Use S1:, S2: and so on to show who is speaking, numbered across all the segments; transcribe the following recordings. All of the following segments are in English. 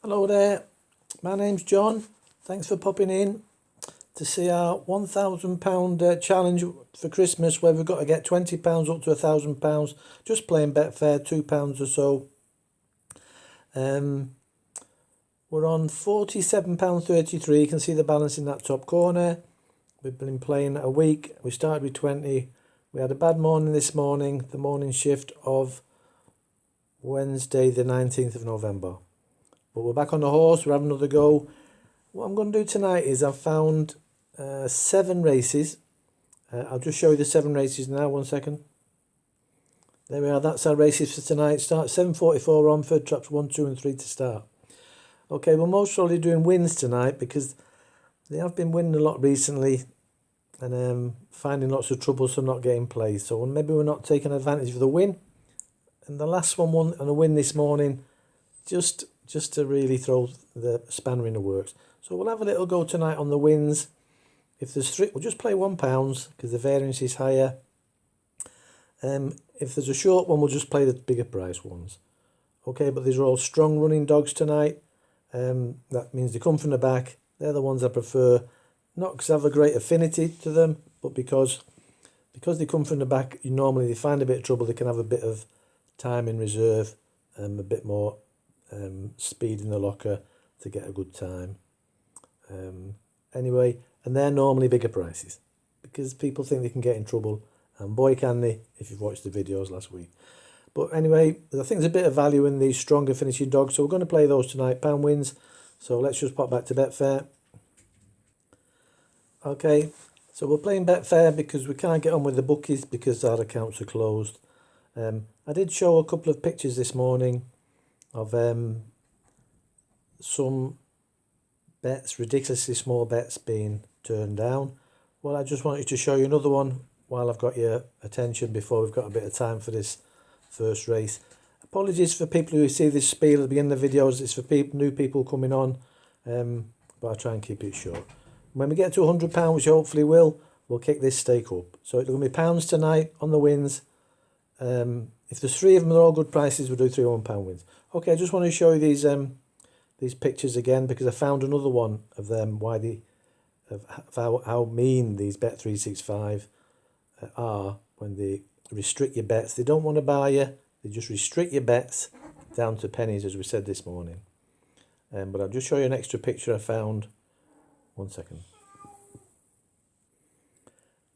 S1: Hello there, my name's John. Thanks for popping in to see our £1,000 challenge for Christmas, where we've got to get £20 up to £1,000, just playing Betfair, £2 or so. We're on £47.33. You can see the balance in that top corner. We've been playing a week. We started with 20. We had a bad morning this morning, the morning shift of Wednesday the 19th of November. But we're back on the horse, we're having another go. What I'm going to do tonight is I've found 7 races. I'll just show you the 7 races now, 1 second. There we are, that's our races for tonight. Start 7:44 Romford, traps 1, 2 and 3 to start. Okay, we're most probably doing wins tonight because they have been winning a lot recently and finding lots of trouble, so not getting plays. So maybe we're not taking advantage of the win. And the last one won on a win this morning, just to really throw the spanner in the works. So we'll have a little go tonight on the wins. If there's 3, we'll just play £1 because the variance is higher. If there's a short one, we'll just play the bigger price ones. Okay, but these are all strong running dogs tonight. That means they come from the back. They're the ones I prefer, not because I have a great affinity to them, but because they come from the back, normally they find a bit of trouble. They can have a bit of time in reserve, a bit more speed in the locker to get a good time. Anyway, and they're normally bigger prices because people think they can get in trouble, and boy can they if you've watched the videos last week. But anyway, I think there's a bit of value in these stronger finishing dogs, so we're going to play those tonight, pound wins. So let's just pop back to Betfair. Okay, so we're playing Betfair because we can't get on with the bookies because our accounts are closed. I did show a couple of pictures this morning of some bets, ridiculously small bets being turned down. Well, I just wanted to show you another one while I've got your attention before we've got a bit of time for this first race. Apologies for people who see this spiel at the beginning of the videos. It's for new people coming on, but I'll try and keep it short. When we get to £100, which hopefully we'll kick this stake up. So it's going to be pounds tonight on the wins. If there's 3 of them, they're all good prices, we'll do 3 £1 wins. Okay, I just want to show you these pictures again because I found another one of them, how mean these Bet365 are when they restrict your bets. They don't want to buy you, they just restrict your bets down to pennies, as we said this morning. But I'll just show you an extra picture I found. 1 second.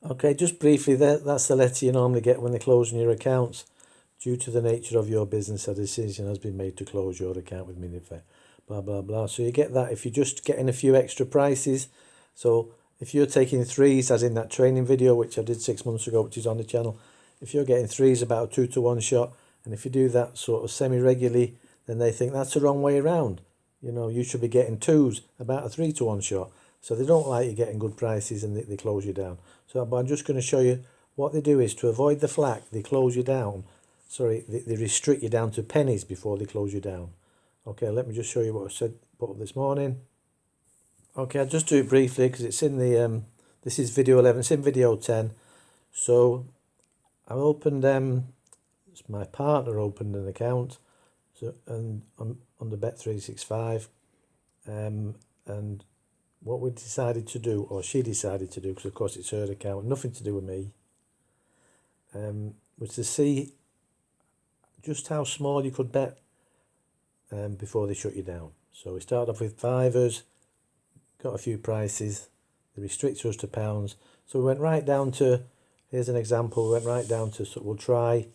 S1: Okay, just briefly, that's the letter you normally get when they're closing your accounts. Due to the nature of your business, a decision has been made to close your account with BETFAIR. Blah, blah, blah. So you get that if you're just getting a few extra prices. So if you're taking 3s, as in that training video, which I did 6 months ago, which is on the channel, if you're getting 3s, about a 2 to 1 shot, and if you do that sort of semi-regularly, then they think that's the wrong way around. You know, you should be getting 2s, about a 3 to 1 shot. So they don't like you getting good prices and they close you down. So but I'm just going to show you what they do is to avoid the flack, they close you down. Sorry, they restrict you down to pennies before they close you down. Okay, let me just show you what I put up this morning. Okay, I'll just do it briefly because it's in the, this is video 11, it's in video 10. So I opened, my partner opened an account and on the Bet365. And what we decided to do, or she decided to do, because of course it's her account, nothing to do with me, was to see just how small you could bet before they shut you down. So we started off with 5ers, got a few prices, they restricted us to pounds. So we went right down to, here's an example, we went right down to, so we'll try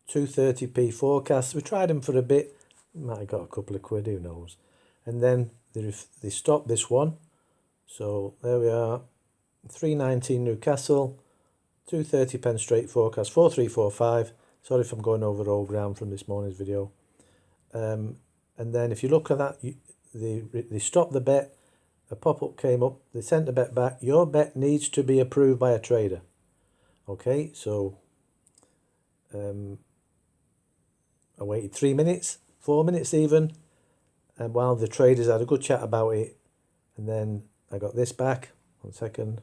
S1: 230p forecasts. We tried them for a bit, might have got a couple of quid, who knows. And then they stopped this one. So there we are, 319 Newcastle, 230p straight forecast, 4345. Sorry if I'm going over old ground from this morning's video. And then if you look at that, they stopped the bet, a pop-up came up, they sent the bet back. Your bet needs to be approved by a trader. Okay, so I waited 3 minutes, 4 minutes even, and while the traders had a good chat about it, and then I got this back. 1 second.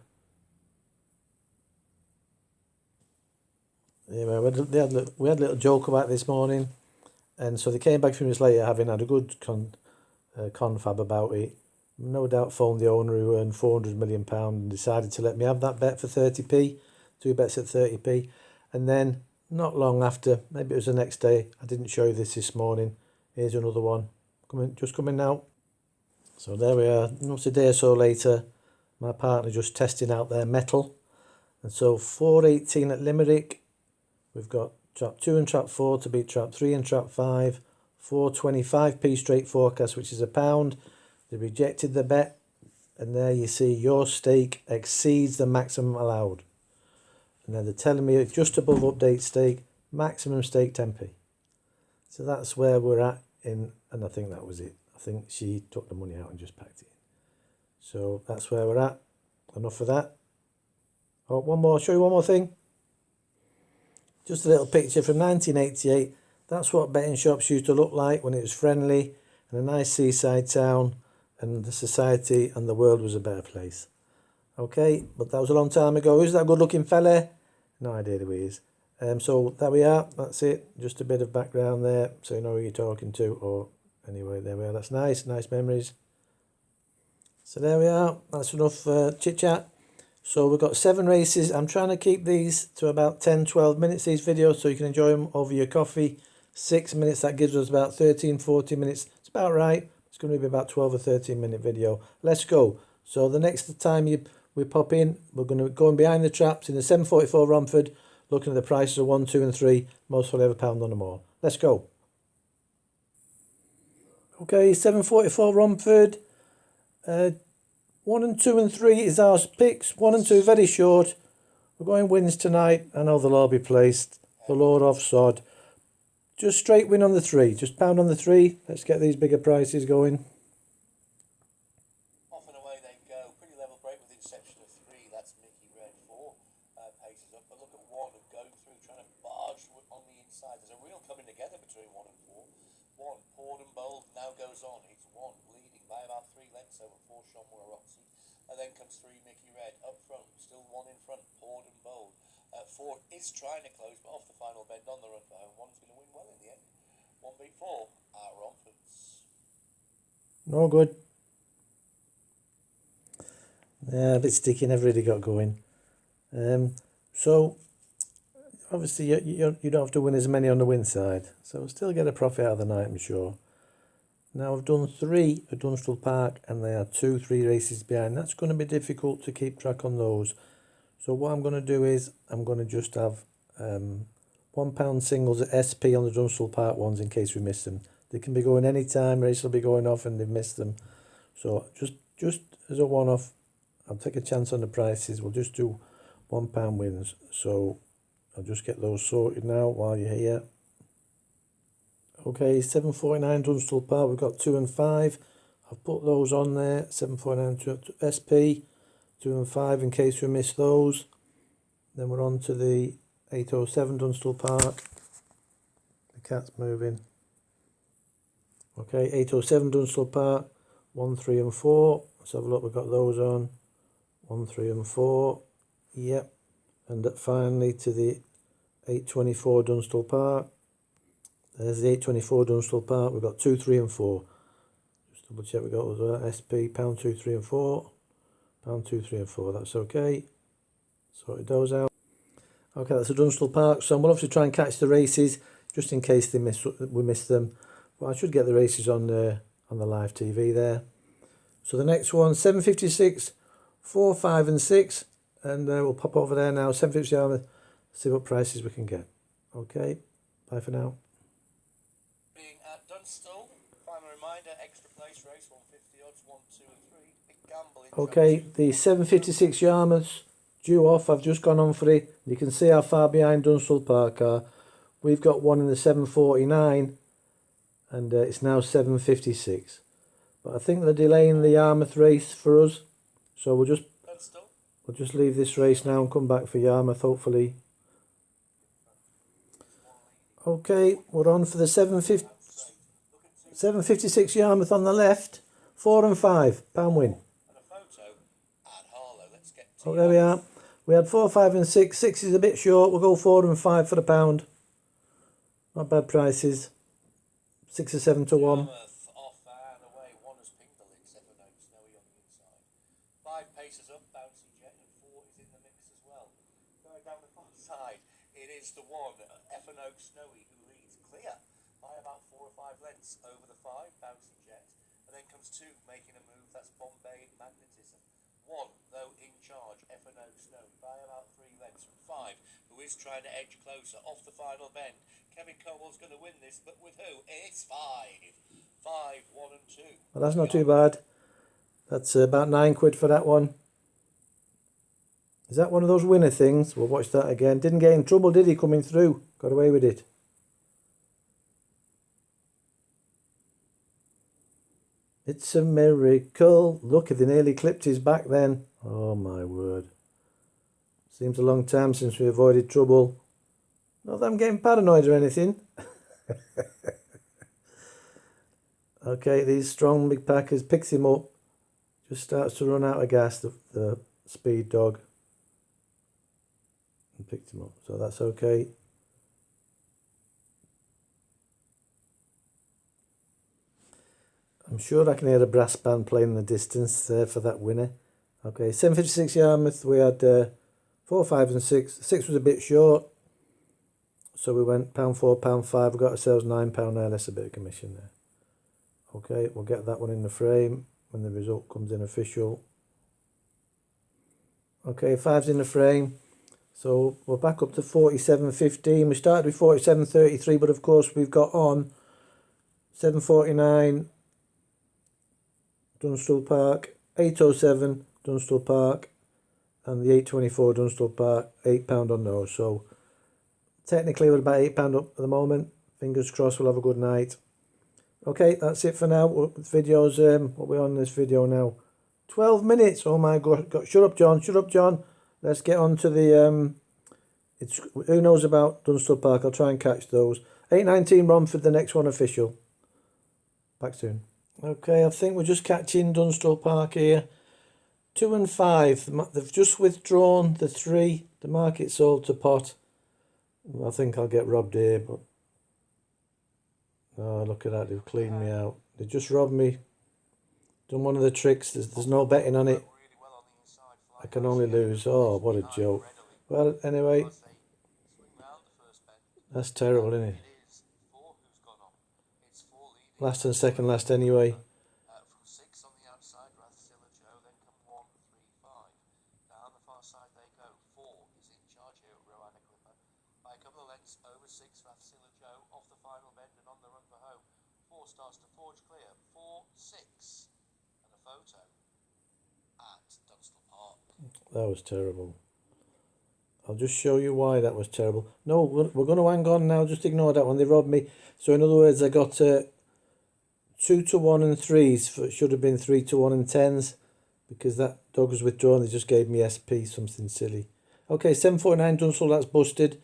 S1: Anyway, we had a little joke about this morning, and so they came back 2 minutes later having had a good confab about it. No doubt phoned the owner who earned £400 million and decided to let me have that bet for 30p. 2 bets at 30p. And then not long after, maybe it was the next day, I didn't show you this morning. Here's another one just coming now. So there we are. Not a day or so later, my partner just testing out their metal. And so 4.18 at Limerick. We've got trap 2 and trap 4 to beat trap 3 and trap 5. 4.25p straight forecast, which is £1. They rejected the bet. And there you see your stake exceeds the maximum allowed. And then they're telling me just above update stake, maximum stake 10p. So that's where we're at and I think that was it. I think she took the money out and just packed it in. So that's where we're at. Enough of that. Oh, one more. I'll show you one more thing. Just a little picture from 1988. That's what betting shops used to look like when it was friendly and a nice seaside town and the society and the world was a better place. Okay, but that was a long time ago. Who's that good looking fella? No idea who he is. So there we are. That's it. Just a bit of background there so you know who you're talking to. Or anyway, there we are. That's nice. Nice memories. So there we are. That's enough chit chat. So we've got 7 races. I'm trying to keep these to about 10-12 minutes, these videos, so you can enjoy them over your coffee. 6 minutes, that gives us about 13-14 minutes. It's about right. It's going to be about 12 or 13 minute video. Let's go. So the next time we pop in, we're going to go in behind the traps in the 744 Romford, looking at the prices of 1, 2 and 3. Most will have £1 on them all. Let's go. Okay, 744 Romford. 1 and 2 and 3 is our picks. 1 and 2 very short. We're going wins tonight. I know they'll all be placed. The Lord offside. Just straight win on the 3. Just pound on the 3. Let's get these bigger prices going.
S2: Off and away they go. Pretty level break with the exception of 3. That's Mickey Red. 4 paces up. But look at 1 going through, trying to barge on the inside. There's a real coming together between 1 and 4. 1 poured and bold now goes on. It's 1 leading by about 3 lengths over 4 Shomwa Roxy. And then comes 3 Mickey Red up front. Still 1 in front. Poured and bold. 4 is trying to close, but off the final bend on the run for home. 1's going to win well in the end. 1 beat 4 at Romford's.
S1: No good. Yeah, a bit sticky. Never really got going. So obviously you don't have to win as many on the win side, so we'll still get a profit out of the night, I'm sure. Now I've done 3 at Dunstall Park and they are 2-3 races behind. That's going to be difficult to keep track on those. So what I'm going to do is I'm going to just have £1 singles at SP on the Dunstall Park ones in case we miss them. They can be going any time, race will be going off and they've missed them. So just as a one-off, I'll take a chance on the prices. We'll just do £1 wins. So I'll just get those sorted now while you're here. Okay, 7.49 Dunstall Park. We've got 2 and 5. I've put those on there. 7.49 to SP, 2 and 5 in case we miss those. Then we're on to the 807 Dunstall Park. The cat's moving. Okay, 807 Dunstall Park. 1, 3 and 4. Let's have a look. We've got those on. 1, 3 and 4. Yep. And finally to the 824 Dunstall Park. There's the 824 Dunstall Park. We've got 2, 3 and 4. Just double check we got those SP, pound 2, 3 and 4. Pound 2, 3 and 4. That's okay. Sorted those out. Okay, that's a Dunstall Park. So we'll obviously try and catch the races just in case we miss them. But I should get the races on the live TV there. So the next one, 7.56, 4, 5 and 6. And we'll pop over there now. 7.50 Yarmouth. See what prices we can get. Okay, bye for now.
S2: Being at Dunstall, final reminder, extra place race, 150 odds, 1, 2 and 3. Big gamble in
S1: Okay, the 7.56 Yarmouths due off. I've just gone on for it. You can see how far behind Dunstall Park are. We've got one in the 7.49 and it's now 7.56. But I think they're delaying the Yarmouth race for us. So we'll just leave this race now and come back for Yarmouth hopefully. Okay, we're on for the 7.56 Yarmouth on the left. 4 and 5, pound win. Oh, there we are. We had 4, 5 and 6. 6 is a bit short. We'll go 4 and 5 for the pound. Not bad prices. 6 or 7 to 1.
S2: Off and away, 1 paces up, Bouncy Jet, and 4 is in the mix as well. Going down the far side, it is the 1, F&O Snowy, who leads clear by about 4 or 5 lengths over the 5, Bouncy Jet. And then comes 2 making a move, that's Bombay Magnetism. 1, though, in charge, F&O Snowy, by about 3 lengths from 5, who is trying to edge closer off the final bend. Kevin Coble's going to win this, but with who? It's 5. 5, 1 and 2.
S1: Well, that's not too bad. That's about £9 for that one. Is that one of those winner things? We'll watch that again. Didn't get in trouble, did he, coming through? Got away with it. It's a miracle. Look, they nearly clipped his back then. Oh my word. Seems a long time since we avoided trouble. Not that I'm getting paranoid or anything. Okay, these strong big packers, picks him up. Just starts to run out of gas, the speed dog. And picked him up, so that's okay. I'm sure I can hear a brass band playing in the distance there for that winner. Okay, 7.56 Yarmouth, we had 4, 5 and 6. 6 was a bit short. So we went £4, £5. We got ourselves £9 there. That's a bit of commission there. Okay, we'll get that one in the frame when the result comes in official. Okay, 5's in the frame. So we're back up to 47.15. We started with 47.33, but of course we've got on 7.49 Dunstall Park, 8.07 Dunstall Park, and the 8.24 Dunstall Park, £8 on those. So technically we're about £8 up at the moment. Fingers crossed we'll have a good night. Okay, that's it for now. Videos, what we're on this video now. 12 minutes. Oh my God. Shut up, John. Shut up, John. Let's get on to the, who knows about Dunstall Park. I'll try and catch those. 8.19 Romford, the next one official. Back soon. Okay, I think we're just catching Dunstall Park here. 2 and 5. They've just withdrawn the 3. The market sold to pot. I think I'll get robbed here, but oh, look at that, they've cleaned me out. They just robbed me. Done one of the tricks, there's no betting on it. I can only lose. Oh, what a joke. Well, anyway, that's terrible, isn't it? Last and second last anyway.
S2: Starts to forge clear, 4, 6, and a photo at Dunstall Park.
S1: That was terrible. I'll just show you why that was terrible. No, we're going to hang on now, just ignore that one, they robbed me. So in other words, I got 2 to 1 and 3s, it should have been 3 to 1 and 10s, because that dog was withdrawn, they just gave me SP, something silly. Okay, 7.49 Dunstall, that's busted.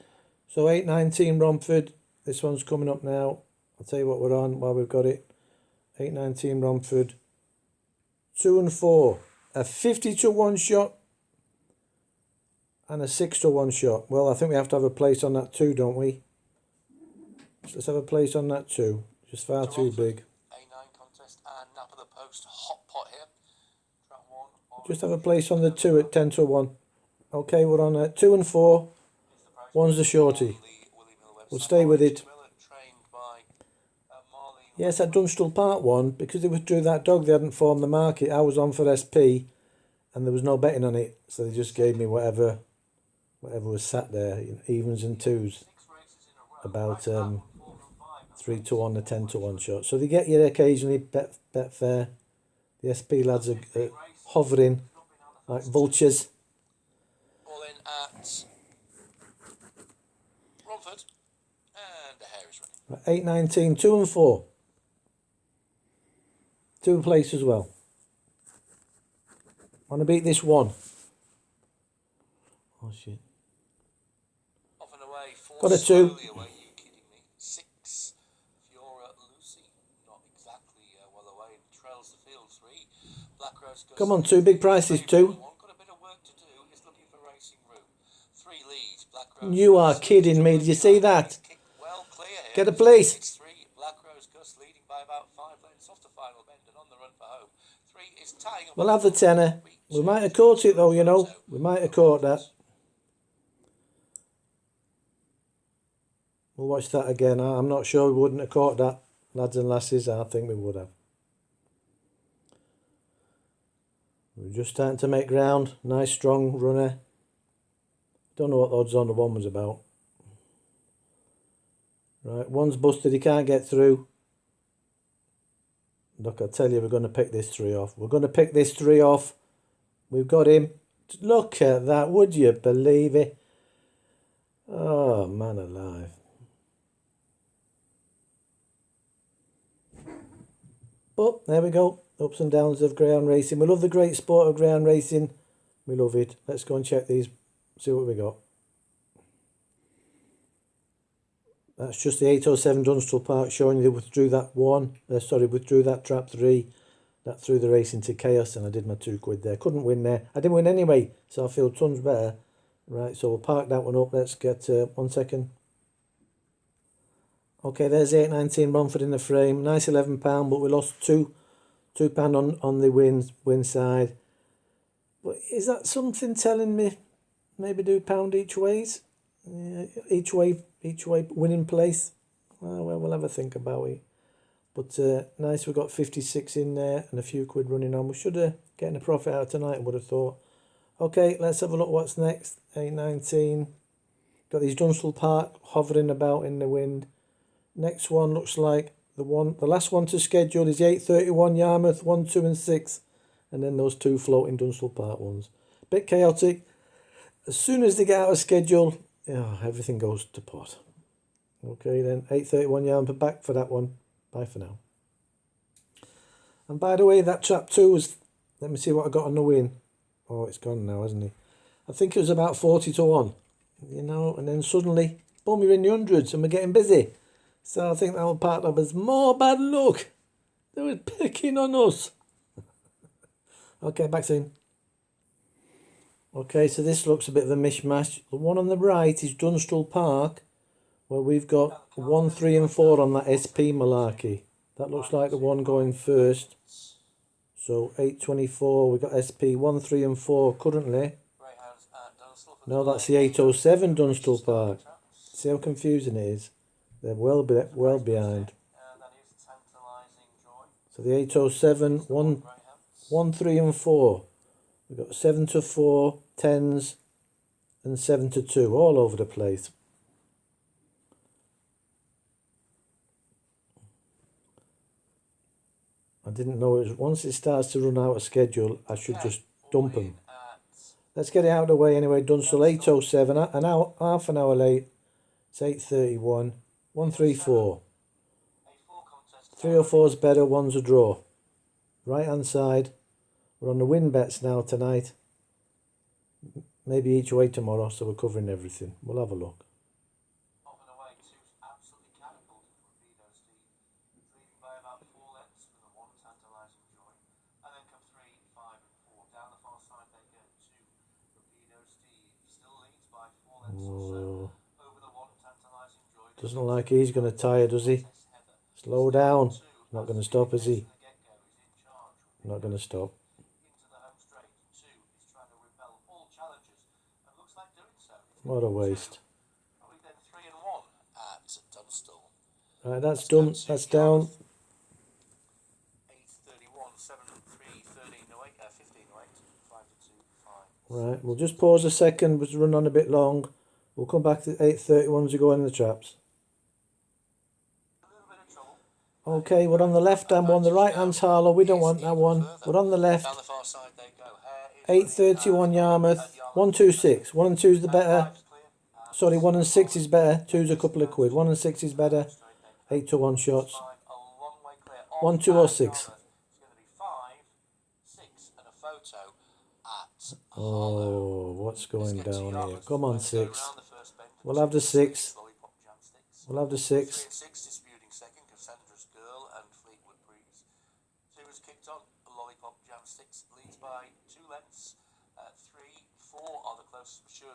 S1: So 8.19 Romford, this one's coming up now. I'll tell you what we're on while we've got it. 8.19 Romford. 2 and 4. A 50 to 1 shot. And a 6 to 1 shot. Well, I think we have to have a place on that too, don't we? Let's have a place on that too. Just far too big.
S2: A9 contest and nap of the post. Hot pot here. Track 1.
S1: Just have a place on the 2 at 10 to 1. Okay, we're on 2 and 4. One's the shorty. We'll stay with it. Yes, at Dunstall Park one, because they withdrew that dog, they hadn't formed the market. I was on for SP, and there was no betting on it, so they just gave me whatever was sat there, evens and 2s, about 3 to 1 or 10 to 1 shot. So they get you occasionally, BETFAIR. The SP lads are hovering like vultures.
S2: All in at Romford, and the hair is running.
S1: 8.19, 2 and 4. 2 place as well. Want to beat this one. Oh shit.
S2: Off and away, 4
S1: got a 2.
S2: Slowly away, you kidding me? 6, Fiora Lucy, not exactly well away, and trails the field. 3, Black Rose.
S1: Come on, 2 big prices, 2.
S2: Got a bit of work to do, is looking for racing room. 3 leads, Black Rose.
S1: You are kidding me, did you see that?
S2: Well clear here.
S1: Get a place.
S2: It's 3, Black Rose Gus leading leading by about 5 lengths off the final bend and on the run for home. 3 is tying up.
S1: We'll have the tenner. We might have caught it though, you know. We might have caught that. We'll watch that again. I'm not sure we wouldn't have caught that, lads and lasses. I think we would have. We're just starting to make ground. Nice strong runner. Don't know what the odds on the one was about. Right, one's busted. He can't get through. Look, I tell you, we're going to pick this 3 off. We're going to pick this 3 off. We've got him. Look at that. Would you believe it? Oh, man alive. But there we go. Ups and downs of greyhound racing. We love the great sport of greyhound racing. We love it. Let's go and check these. See what we got. That's just the 807 Dunstall Park showing you they withdrew that withdrew that trap 3. That threw the race into chaos, and I did my £2 there. Couldn't win there. I didn't win anyway, so I feel tons better. Right, so we'll park that one up. Let's get 1 second. Okay, there's 819 Romford in the frame. Nice £11, but we lost £2 on the win side. But is that something telling me maybe do £1 each ways? Yeah, each way winning place. Well, we'll have a think about it. But nice, we've got 56 in there and a few quid running on. We should have getting a profit out tonight, I would have thought. Okay, let's have a look what's next. 819. Got these Dunstall Park hovering about in the wind. Next one looks like the last one to schedule is the 831 Yarmouth 1, 2 and 6. And then those 2 floating Dunstall Park ones. Bit chaotic. As soon as they get out of schedule, everything goes to pot. Okay, then 831 Yarmouth, back for that one. Bye for now. And by the way, that trap 2 was, let me see what I got on the win. Oh, it's gone now, hasn't it? I think it was about 40 to 1. You know, and then suddenly, boom, you're in the hundreds and we're getting busy. So I think that was part of us. More bad luck. They were picking on us. Okay, back soon. Okay, so this looks a bit of a mishmash. The one on the right is Dunstall Park, where we've got 1, 3 and 4 on that SP malarkey. That looks like the one going first. So 824, we've got SP 1, 3 and 4 currently. No, that's the 807 Dunstall Park. See how confusing it is? They're well behind. So the 807, 1, 3 and 4. We've got 7 to 4, 10s and 7 to 2, all over the place. I didn't know it was, once it starts to run out of schedule, I should just dump them. Let's get it out of the way anyway. Dunstall 807, an hour, half an hour late. It's 831, 134. 304 is better, 1's a draw. Right hand side. We're on the win bets now tonight. Maybe each way tomorrow, so we're covering everything. We'll have a look. Oh. Doesn't like he's going to tire, does he? Slow down. Not going to stop, is he? Not going to stop. What a waste. Right, that's done. That's down. 15:08, right, we'll just pause a second. We'll run on a bit long. We'll come back to 8:31 to go in the traps. Okay, we're on the left hand one. The right hand's Harlow. We don't want that one. We're on the left. 831 Yarmouth. 126. 1 and 2 is the better. Sorry, 1 and 6 is better. 2's a couple of quid. 1 and 6 is better. 8 to 1 shots. 1, 2 or 6. Oh, what's going down here? Come on, 6. We'll have the 6. We'll have the 6.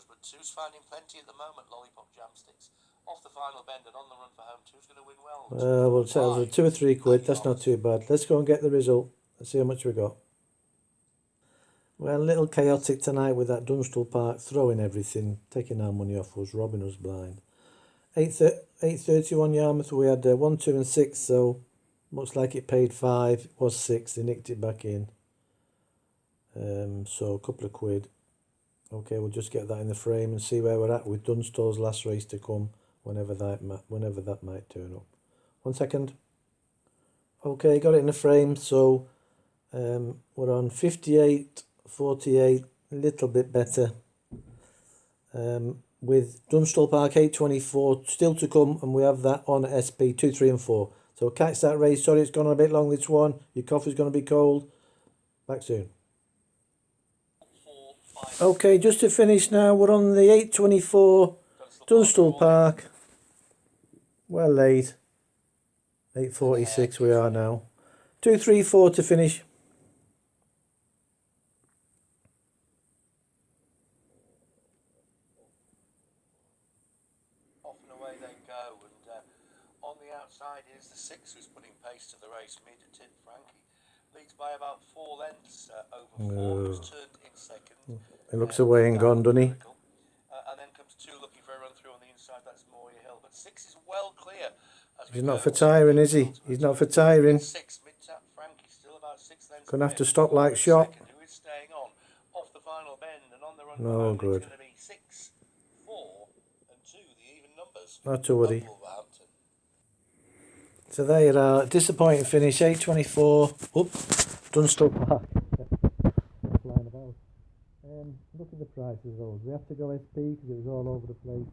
S1: But 2's finding plenty at the moment. Lollipop Jamsticks
S2: off the final bend and on the run for home. Two's going to win well.
S1: We'll settle for 2 or 3 quid. That's not too bad. Let's go and get the result. Let's see how much we got. Well, a little chaotic tonight with that Dunstall Park throwing everything, taking our money off us, robbing us blind. 8.31 Yarmouth, we had 1, 2 and 6, so looks like it paid 5, it was 6, they nicked it back in. So a couple of quid. Okay, we'll just get that in the frame and see where we're at with Dunstall's last race to come, whenever that might turn up. 1 second. Okay, got it in the frame, so we're on 58, 48, a little bit better. With Dunstall Park 8.24 still to come, and we have that on SP 2, 3 and 4. So catch that race. Sorry it's gone on a bit long, this one. Your coffee's going to be cold. Back soon. Okay, just to finish now, we're on the 8.24 Dunstall Park. Well late. 8.46 we are now. 2, 3, 4 to finish.
S2: On the outside is the 6 who's putting pace to the race. Mid-tip Frankie leads by about 4 lengths over 4, who's turned in second.
S1: He looks away and gone, doesn't he?
S2: And then comes 2 looking for a run through on the inside. That's Moria Hill, but 6 is well clear.
S1: He's not for tiring, is he? He's not for tiring.
S2: 6 mid-tap Frankie still about 6 lengths.
S1: Gonna have to stop like shot.
S2: Who is staying on off the final bend and on the run.
S1: No good.
S2: It's going to be 6, 4 and 2, the even numbers.
S1: Not to worry. So there you are, disappointing finish, 8.24, up, Dunstall Park. Flying about. Look at the prices of those. We have to go SP because it was all over the place.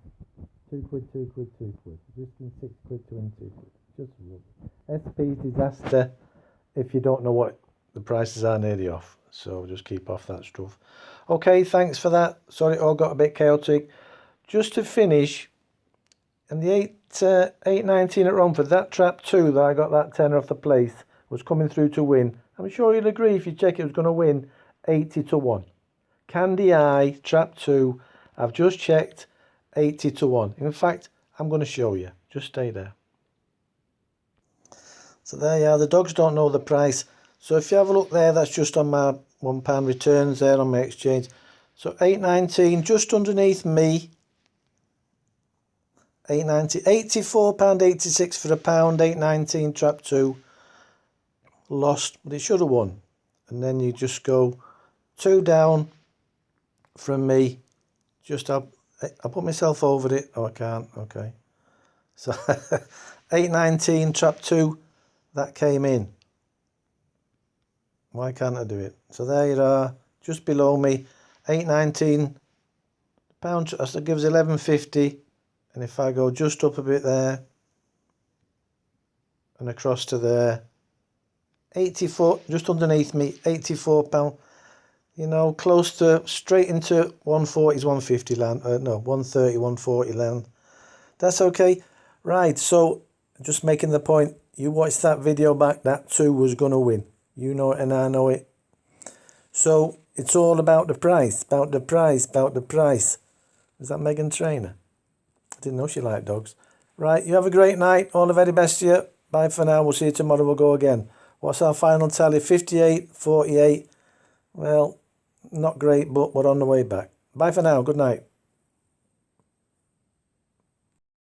S1: 2 quid, 2 quid, 2 quid. Risking 6 quid to win 2 quid. Just rubbish. SP's disaster if you don't know what the prices are nearly off. So just keep off that stuff. Okay, thanks for that. Sorry it all got a bit chaotic. Just to finish, and the 8.19 at Romford, that trap 2 that I got that tenner off the place was coming through to win. I'm sure you'll agree if you check it was going to win 80 to 1. Candy Eye, trap 2, I've just checked 80 to 1. In fact, I'm going to show you. Just stay there. So there you are, the dogs don't know the price. So if you have a look there, that's just on my £1 returns there on my exchange. So 8.19 just underneath me. 8.90, £84.86 for £1, 8.19 trap 2. Lost, but it should have won. And then you just go 2 down from me. Just I'll put myself over it. Oh, I can't. Okay. So 8.19 trap 2, that came in. Why can't I do it? So there you are, just below me. 8.19 pound. That gives 11.50. And if I go just up a bit there and across to there, 84, just underneath me, £84. You know, close to, straight into 140s, 150 land. No, 130, 140 land. That's okay. Right, so just making the point, you watched that video back, that 2 was going to win. You know it and I know it. So it's all about the price, about the price, about the price. Is that Megan Trainor? I didn't know she liked dogs. Right, you have a great night. All the very best to you. Bye for now. We'll see you tomorrow. We'll go again. What's our final tally? 58, 48. Well, not great, but we're on the way back. Bye for now. Good night.